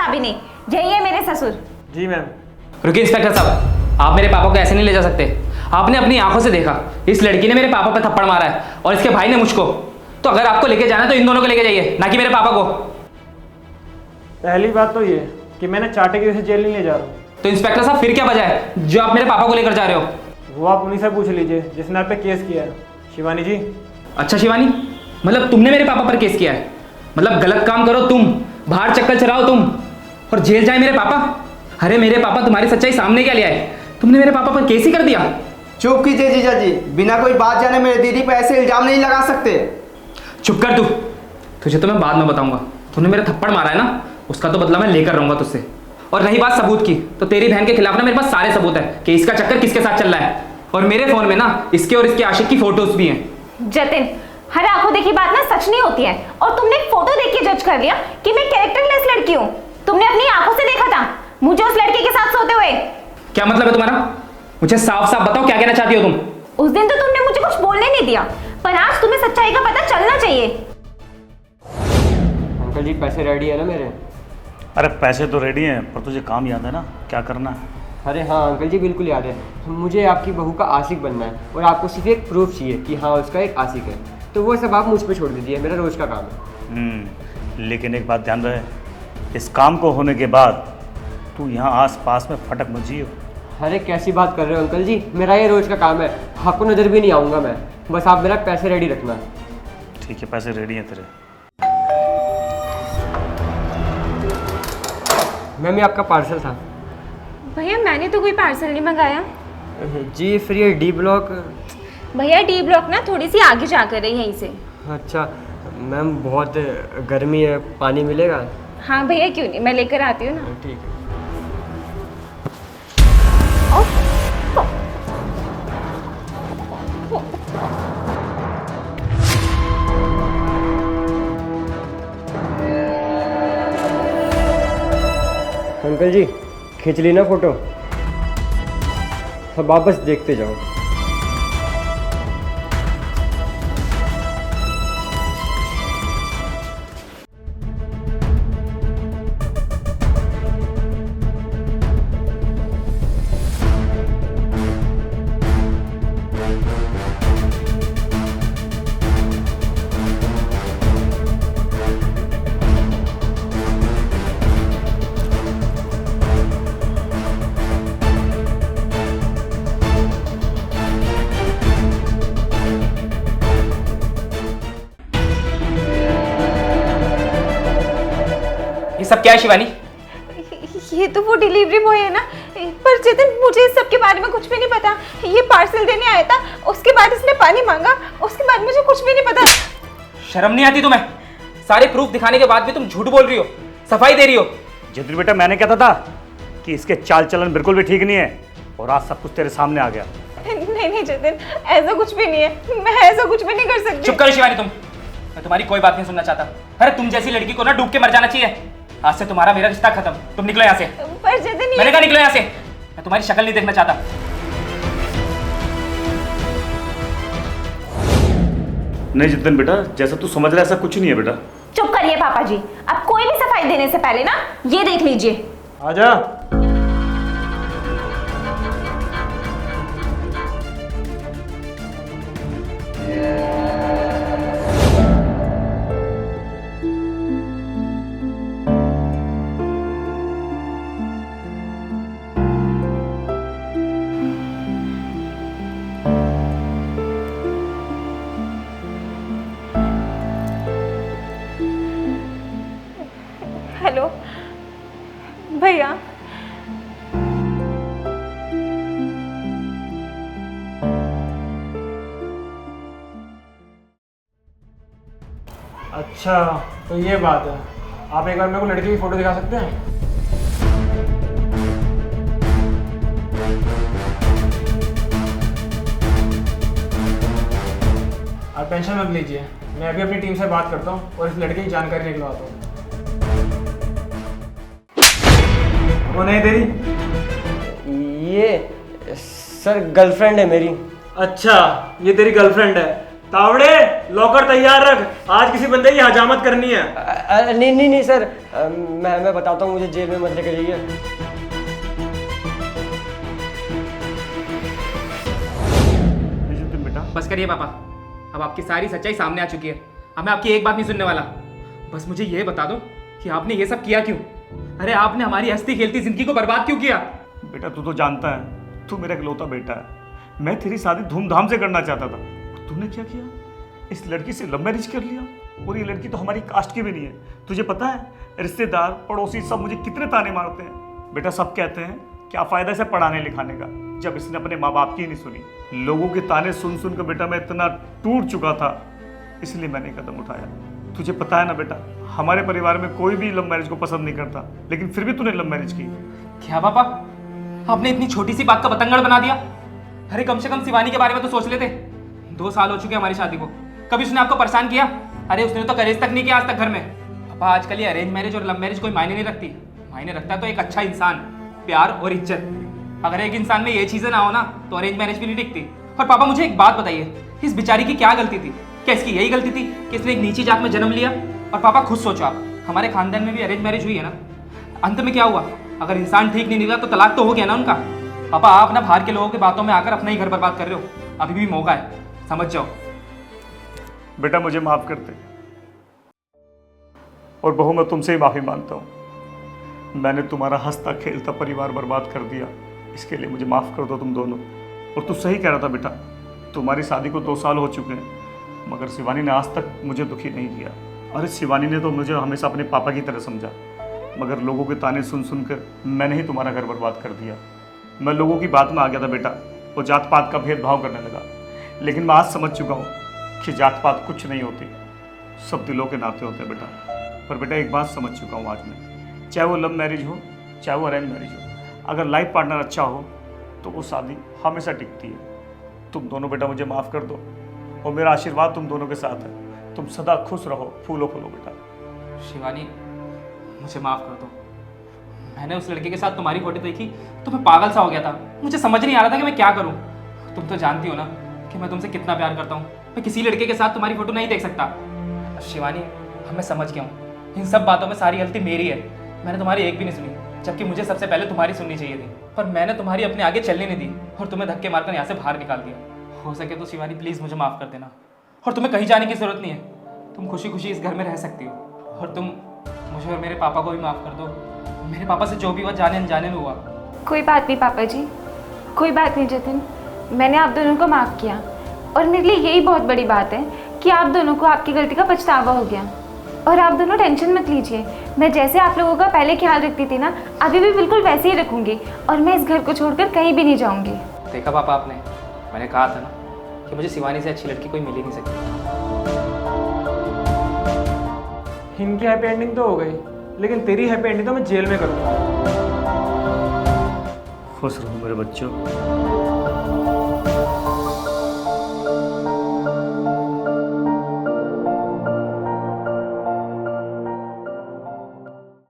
चाबी नहीं, यही है मेरे ससुर। जी मैम। रुकिए इंस्पेक्टर साहब, आप मेरे पापा को ऐसे नहीं ले जा सकते। आपने अपनी आंखों से देखा इस लड़की ने मेरे पापा पर थप्पड़ मारा है और इसके भाई ने मुझको। तो अगर आपको लेके जाना है तो इन दोनों को लेके जाइए, ना कि मेरे पापा को। पहली बात तो ये कि मैंने चाटे की वजह से जेल नहीं ले जा रहा हूँ। तो इंस्पेक्टर साहब फिर क्या वजह है जो आप मेरे पापा को लेकर जा रहे हो? वो आप उन्हीं से पूछ लीजिए जिसने आप पे केस किया है, शिवानी जी। अच्छा शिवानी, मतलब तुमने मेरे पापा पर केस किया है? मतलब गलत काम करो तुम, बाहर चक्कर चलाओ तुम और जेल जाए मेरे पापा? अरे मेरे पापा तुम्हारी सच्चाई सामने क्या ले आए, तुमने मेरे पापा पर केस ही कर दिया। चुप कीजिए जीजा जी, बिना कोई बात जाने मेरे दीदी पर ऐसे इल्जाम नहीं लगा सकते। चुप कर तू, तुझे तो मैं बाद में बताऊंगा। तूने मेरा थप्पड़ मारा है ना, उसका तो बदला मैं लेकर रहूंगा तुझसे। और रही बात सबूत की, तो तेरी बहन के खिलाफ ना मेरे पास सारे सबूत है कि इसका चक्कर किसके साथ चल रहा है। और मेरे फोन में ना इसके और इसके आशिक की फोटोज भी हैं। जतिन, हर आंखों देखी बात ना सच नहीं होती है, और तुमने एक फोटो देख के जज कर लिया कि मैं कैरेक्टरलेस लड़की हूँ। तुमने अपनी आंखों से देखा था मुझे उस लड़के के साथ सोते हुए। क्या मतलब है तुम्हारा? मुझे साफ साफ बताओ क्या कहना चाहती हो तुम? उस दिन तो तुमने मुझे कुछ बोलने नहीं दिया, पर आज तुम्हें सच्चाई का पता चलना चाहिए। अंकल जी पैसे रेडी है ना मेरे? अरे पैसे तो रेडी हैं, पर तुझे काम याद है ना क्या करना है? अरे हाँ अंकल जी बिल्कुल याद है। मुझे आपकी बहू का आशिक बनना है और आपको सिर्फ एक प्रूफ चाहिए कि हाँ उसका एक आशिक है। तो वो सब आप मुझ पे छोड़ दीजिए, मेरा रोज़ का काम है। लेकिन एक बात ध्यान रहे, इस काम को होने के बाद तू यहाँ आस पास में फटक मत जियो। अरे कैसी बात कर रहे हो अंकल जी, मेरा ये रोज़ का काम है, आपको नज़र भी नहीं आऊँगा मैं। बस आप मेरा पैसे रेडी रखना। ठीक है, पैसे रेडी हैं तेरे। मैम ये आपका पार्सल था। भैया मैंने तो कोई पार्सल नहीं मंगाया। जी फिर ये डी ब्लॉक। भैया डी ब्लॉक ना थोड़ी सी आगे जाकर है यहीं से। अच्छा मैम बहुत गर्मी है, पानी मिलेगा? हाँ भैया क्यों नहीं, मैं लेकर आती हूँ ना। ठीक है। अंकल जी खींच ली ना फोटो? अब आप बस देखते जाओ। ये सब क्या है शिवानी? ये तो वो डिलीवरी बॉय है ना, पर जतिन मुझे इस सब के बारे में कुछ भी नहीं पता। ये पार्सल देने आया था, उसके बाद इसने पानी मांगा, उसके बाद मुझे कुछ भी नहीं पता। शर्म नहीं आती तुम्हें? सारे प्रूफ दिखाने के बाद भी तुम झूठ बोल रही हो, सफाई दे रही हो। जिद्र बेटा, मैंने कहता था कि इसके चाल चलन बिल्कुल भी ठीक नहीं है, और आज सब कुछ तेरे सामने आ गया। नहीं नहीं जतिन, ऐसा कुछ भी नहीं है, मैं ऐसा कुछ भी नहीं कर सकती। चुप करो शिवानी तुम, मैं तुम्हारी कोई बात नहीं सुनना चाहता। अरे तुम जैसी लड़की को ना डूब के मर जाना चाहिए। आज से तुम्हारा मेरा रिश्ता खत्म, तुम निकलो यहाँ से। पर जतिन मैंने कहा निकलो यहाँ से, मैं तुम्हारी शक्ल नहीं देखना चाहता। नहीं जितन बेटा, जैसा तू समझ रहा है ऐसा कुछ नहीं है बेटा। चुप करिए पापा जी, अब कोई भी सफाई देने से पहले ना ये देख लीजिए। आजा। हेलो भैया, अच्छा तो ये बात है, आप एक बार मेरे को लड़की की फोटो दिखा सकते हैं? आप टेंशन मत लीजिए, मैं अभी अपनी टीम से बात करता हूँ और इस लड़के की जानकारी निकलवाता हूँ। वो नहीं तेरी? ये सर गर्लफ्रेंड है मेरी। अच्छा ये तेरी गर्लफ्रेंड है, तावड़े लॉकर तैयार रख, आज किसी बंदे की हजामत करनी है। नहीं सर, मैं बताता हूँ, मुझे जेल में मत लेकर जाइए। निजुद्दीन बेटा, बस करिए पापा, अब आपकी सारी सच्चाई सामने आ चुकी है। अब मैं आपकी एक बात नहीं सुनने वाला। बस मुझे ये बता दो कि आपने ये सब किया क्यों? अरे आपने हमारी हंसती खेलती जिंदगी को बर्बाद क्यों किया? बेटा तू तो जानता है, तू मेरा इकलौता बेटा है। मैं तेरी शादी धूमधाम से करना चाहता था, तूने क्या किया? इस लड़की से लव मैरिज कर लिया, और ये लड़की तो हमारी कास्ट की भी नहीं है। तुझे पता है रिश्तेदार पड़ोसी सब मुझे कितने ताने मारते हैं। बेटा सब कहते हैं क्या फ़ायदा इसे पढ़ाने लिखाने का, जब इसने अपने माँ बाप की ही नहीं सुनी। लोगों के ताने सुन सुन कर बेटा मैं इतना टूट चुका था, इसलिए मैंने कदम उठाया। तुझे पता है ना बेटा, हमारे परिवार में कोई भी लव मैरिज को पसंद नहीं करता, लेकिन फिर भी तूने लव मैरिज की। क्या पापा, आपने इतनी छोटी सी बात का बतंगड़ बना दिया? अरे कम से कम शिवानी के बारे में तो सोच लेते। 2 साल हो चुके हमारी शादी को, कभी उसने आपको परेशान किया? अरे उसने तो करेज तक नहीं किया आज तक घर में। पापा आजकल ये अरेंज मैरिज और लव मैरिज कोई मायने नहीं रखती, मायने रखता है तो एक अच्छा इंसान, प्यार और इज्जत। अगर एक इंसान में ये चीजें ना हो ना तो अरेंज मैरिज भी नहीं टिकती। और पापा मुझे एक बात बताइए, इस बेचारी की क्या गलती थी? क्या इसकी यही गलती थी कि इसने एक नीची जात में जन्म लिया? और पापा खुद सोचो आप, हमारे खानदान में भी अरेंज मैरिज हुई है ना, अंत में क्या हुआ? अगर इंसान ठीक नहीं निकला तो तलाक तो हो गया ना उनका। पापा आप ना बाहर के लोगों की बातों में आकर अपना ही घर बर्बाद कर रहे हो, अभी भी मौका है, समझ जाओ। बेटा मुझे माफ़ कर दे, और बहू मैं तुमसे ही माफ़ी मांगता हूँ। मैंने तुम्हारा हंसता खेलता परिवार बर्बाद कर दिया, इसके लिए मुझे माफ़ कर दो तुम दोनों। और तू सही कह रहा था बेटा, तुम्हारी शादी को 2 साल हो चुके हैं, मगर शिवानी ने आज तक मुझे दुखी नहीं किया। अरे शिवानी ने तो मुझे हमेशा अपने पापा की तरह समझा, मगर लोगों के ताने सुन सुनकर मैंने ही तुम्हारा घर बर्बाद कर दिया। मैं लोगों की बात में आ गया था बेटा, वो जात पात का भेदभाव करने लगा, लेकिन मैं आज समझ चुका हूँ कि जात पात कुछ नहीं होती, सब दिलों के नाते होते हैं बेटा। पर बेटा एक बात समझ चुका हूँ आज मैं, चाहे वो लव मैरिज हो चाहे वो अरेंज मैरिज हो, अगर लाइफ पार्टनर अच्छा हो तो वो शादी हमेशा टिकती है। तुम दोनों बेटा मुझे माफ़ कर दो, और मेरा आशीर्वाद तुम दोनों के साथ है। तुम सदा खुश रहो, फूलो फूलो बेटा। शिवानी मुझे माफ़ कर दो, मैंने उस लड़के के साथ तुम्हारी फोटो देखी तो मैं पागल सा हो गया था, मुझे समझ नहीं आ रहा था कि मैं क्या करूं। तुम तो जानती हो ना कि मैं तुमसे कितना प्यार करता हूं, मैं किसी लड़के के साथ तुम्हारी फोटो नहीं देख सकता। शिवानी मैं समझ गया हूँ, इन सब बातों में सारी गलती मेरी है। मैंने तुम्हारी एक भी नहीं सुनी, जबकि मुझे सबसे पहले तुम्हारी सुननी चाहिए थी, पर मैंने तुम्हारी अपने आगे चलने नहीं दी और तुम्हें धक्के मारकर यहाँ से बाहर निकाल दिया। हो सके तो शिवानी प्लीज़ मुझे माफ़ कर देना, और तुम्हें कहीं जाने की ज़रूरत नहीं है, तुम खुशी खुशी इस घर में रह सकती हो। और तुम मुझे और मेरे पापा को भी माफ़ कर दो, मेरे पापा से जो भी हुआ जाने अनजाने में हुआ। कोई बात नहीं पापा जी, कोई बात नहीं जतिन, मैंने आप दोनों को माफ़ किया, और मेरे लिए यही बहुत बड़ी बात है कि आप दोनों को आपकी गलती का पछतावा हो गया। और आप दोनों टेंशन मत लीजिए, मैं जैसे आप लोगों का पहले ख्याल रखती थी ना, अभी भी बिल्कुल वैसे ही रखूँगी, और मैं इस घर को छोड़कर कहीं भी नहीं जाऊँगी। देखा पापा आपने, मैंने कहा था ना कि मुझे शिवानी से अच्छी लड़की कोई मिल ही नहीं सकती। इनकी हैप्पी एंडिंग तो हो गई, लेकिन तेरी हैप्पी एंडिंग तो मैं जेल में करूँगा। खुश रहो मेरे बच्चों।